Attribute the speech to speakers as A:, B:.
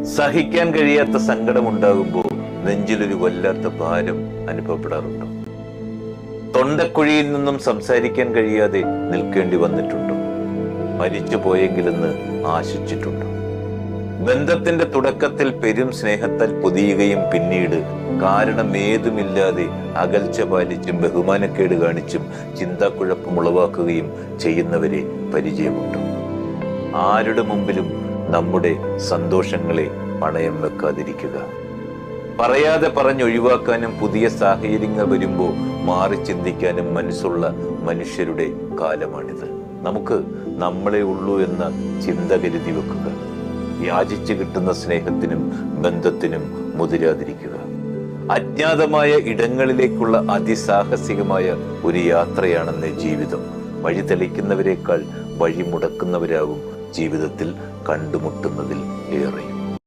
A: സഹിക്കാൻ കഴിയാത്ത സങ്കടമുണ്ടാകുമ്പോൾ നെഞ്ചിലൊരു വല്ലാത്ത ഭാരം അനുഭവപ്പെടാറുണ്ടോ? തൊണ്ടക്കുഴിയിൽ നിന്നും സംസാരിക്കാൻ കഴിയാതെ നിൽക്കേണ്ടി വന്നിട്ടുണ്ടോ? മരിച്ചു പോയെങ്കിലെന്ന് ആശിച്ചിട്ടുണ്ടോ? ബന്ധത്തിന്റെ തുടക്കത്തിൽ പെരും സ്നേഹത്താൽ പൊതിയുകയും പിന്നീട് കാരണമേതുമില്ലാതെ അകൽച്ച പാലിച്ചും ബഹുമാനക്കേട് കാണിച്ചും ചിന്താക്കുഴപ്പം ഉളവാക്കുകയും ചെയ്യുന്നവരെ പരിചയമുണ്ടോ? ആരുടെ മുമ്പിലും നമ്മുടെ സന്തോഷങ്ങളെ പണയം വെക്കാതിരിക്കുക. പറയാതെ പറഞ്ഞൊഴിവാക്കാനും പുതിയ സാഹചര്യങ്ങൾ വരുമ്പോൾ മാറി ചിന്തിക്കാനും മനസ്സുള്ള മനുഷ്യരുടെ കാലമാണിത്. നമുക്ക് നമ്മളെ ഉള്ളൂ എന്ന ചിന്ത കരുതി വെക്കുക. യാചിച്ചു കിട്ടുന്ന സ്നേഹത്തിനും ബന്ധത്തിനും മുതിരാതിരിക്കുക. അജ്ഞാതമായ ഇടങ്ങളിലേക്കുള്ള അതിസാഹസികമായ ഒരു യാത്രയാണെന്ന് ജീവിതം. വഴി തെളിക്കുന്നവരെക്കാൾ വഴി മുടക്കുന്നവരാകും ജീവിതത്തിൽ കണ്ടുമുട്ടുന്നതിൽ ഏറെയും.